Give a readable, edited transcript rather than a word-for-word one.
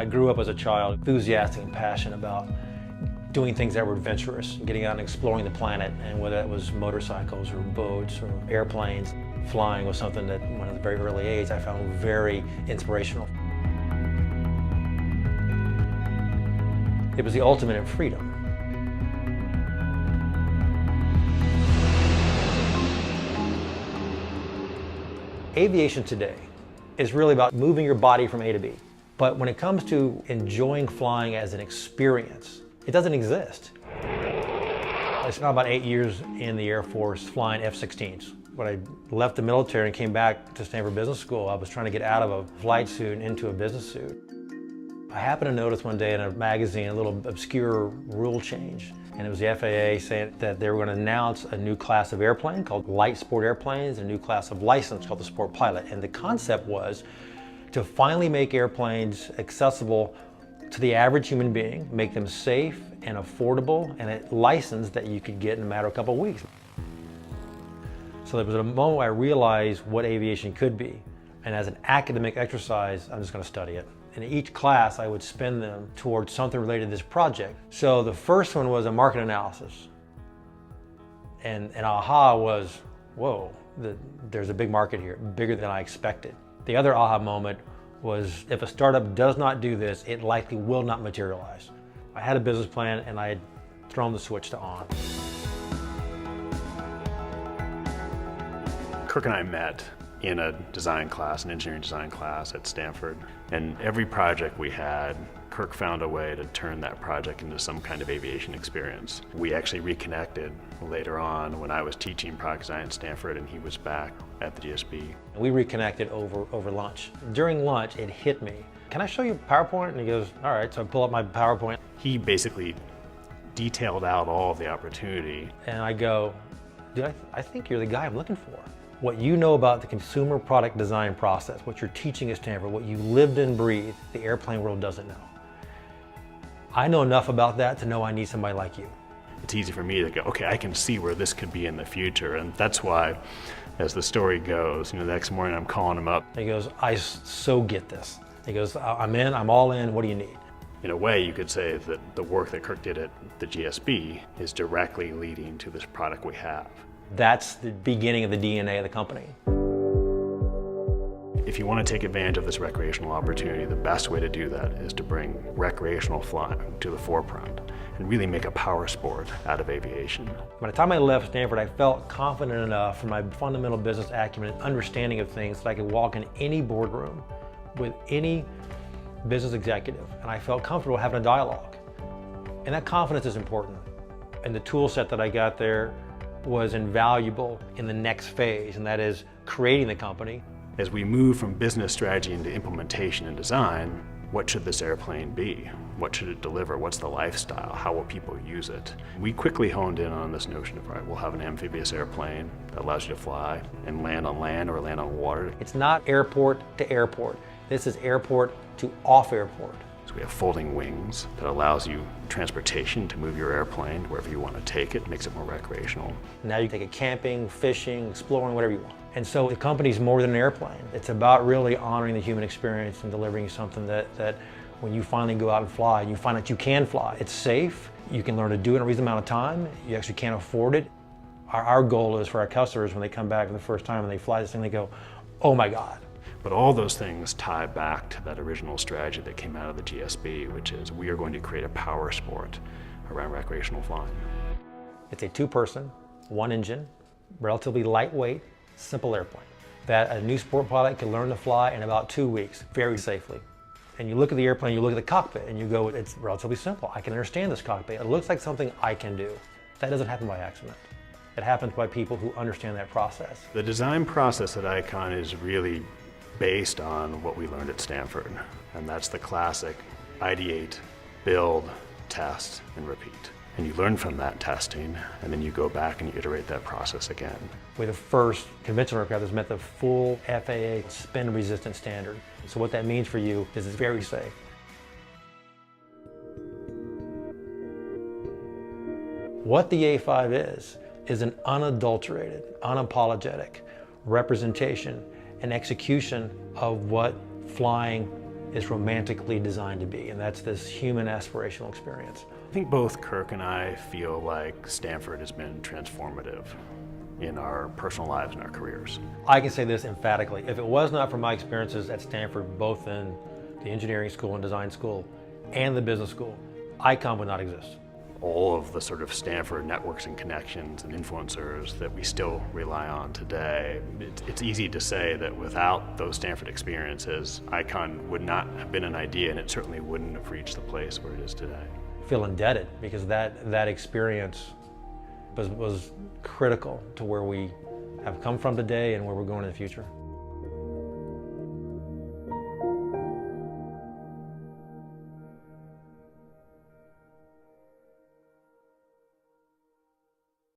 I grew up as a child enthusiastic and passionate about doing things that were adventurous, getting out and exploring the planet, and whether it was motorcycles or boats or airplanes, flying was something that, when at a very early age, I found very inspirational. It was the ultimate in freedom. Aviation today is really about moving your body from A to B. But when it comes to enjoying flying as an experience, it doesn't exist. I spent about 8 years in the Air Force flying F-16s. When I left the military and came back to Stanford Business School, I was trying to get out of a flight suit and into a business suit. I happened to notice one day in a magazine a little obscure rule change. And it was the FAA saying that they were going to announce a new class of airplane called light sport airplanes, and a new class of license called the sport pilot. And the concept was to finally make airplanes accessible to the average human being, make them safe and affordable, and a license that you could get in a matter of a couple of weeks. So there was a moment where I realized what aviation could be. And as an academic exercise, I'm just going to study it. In each class, I would spend them towards something related to this project. So the first one was a market analysis. And an aha was, whoa, there's a big market here, bigger than I expected. The other aha moment was, if a startup does not do this, it likely will not materialize. I had a business plan and I had thrown the switch to on. Kirk and I met in a design class, an engineering design class at Stanford. And every project we had, Kirk found a way to turn that project into some kind of aviation experience. We actually reconnected later on when I was teaching product design at Stanford and he was back at the GSB. We reconnected over lunch. During lunch, it hit me. Can I show you PowerPoint? And he goes, all right. So I pull up my PowerPoint. He basically detailed out all of the opportunity. And I go, dude, I think you're the guy I'm looking for. What you know about the consumer product design process, what you're teaching at Stanford, what you lived and breathed, the airplane world doesn't know. I know enough about that to know I need somebody like you. It's easy for me to go, okay, I can see where this could be in the future. And that's why, as the story goes, the next morning I'm calling him up. He goes, I so get this. He goes, I'm in, I'm all in, what do you need? In a way, you could say that the work that Kirk did at the GSB is directly leading to this product we have. That's the beginning of the DNA of the company. If you want to take advantage of this recreational opportunity, the best way to do that is to bring recreational flying to the forefront and really make a power sport out of aviation. By the time I left Stanford, I felt confident enough from my fundamental business acumen and understanding of things that I could walk in any boardroom with any business executive, and I felt comfortable having a dialogue. And that confidence is important. And the tool set that I got there was invaluable in the next phase, and that is creating the company. As we move from business strategy into implementation and design, what should this airplane be? What should it deliver? What's the lifestyle? How will people use it? We quickly honed in on this notion of, right, we'll have an amphibious airplane that allows you to fly and land on land or land on water. It's not airport to airport. This is airport to off airport. So we have folding wings that allows you transportation to move your airplane wherever you want to take it, makes it more recreational. Now you can take it camping, fishing, exploring, whatever you want. And so the company's more than an airplane. It's about really honoring the human experience and delivering something that when you finally go out and fly, you find out you can fly. It's safe, you can learn to do it in a reasonable amount of time, you actually can't afford it. Our goal is for our customers, when they come back for the first time and they fly this thing, they go, oh my God. But all those things tie back to that original strategy that came out of the GSB, which is we are going to create a power sport around recreational flying. It's a two-person, one-engine, relatively lightweight, simple airplane that a new sport pilot can learn to fly in about 2 weeks, very safely. And you look at the airplane, you look at the cockpit, and you go, it's relatively simple. I can understand this cockpit. It looks like something I can do. That doesn't happen by accident. It happens by people who understand that process. The design process at Icon is really based on what we learned at Stanford, and that's the classic ideate, build, test, and repeat. And you learn from that testing, and then you go back and you iterate that process again. We're the first conventional aircraft that's met the full FAA spin-resistant standard. So what that means for you is it's very safe. What the A5 is an unadulterated, unapologetic representation and execution of what flying is romantically designed to be, and that's this human aspirational experience. I think both Kirk and I feel like Stanford has been transformative in our personal lives and our careers. I can say this emphatically. If it was not for my experiences at Stanford, both in the engineering school and design school and the business school, ICOM would not exist. All of the sort of Stanford networks and connections and influencers that we still rely on today, it's easy to say that without those Stanford experiences, ICON would not have been an idea, and it certainly wouldn't have reached the place where it is today. I feel indebted because that experience was critical to where we have come from today and where we're going in the future.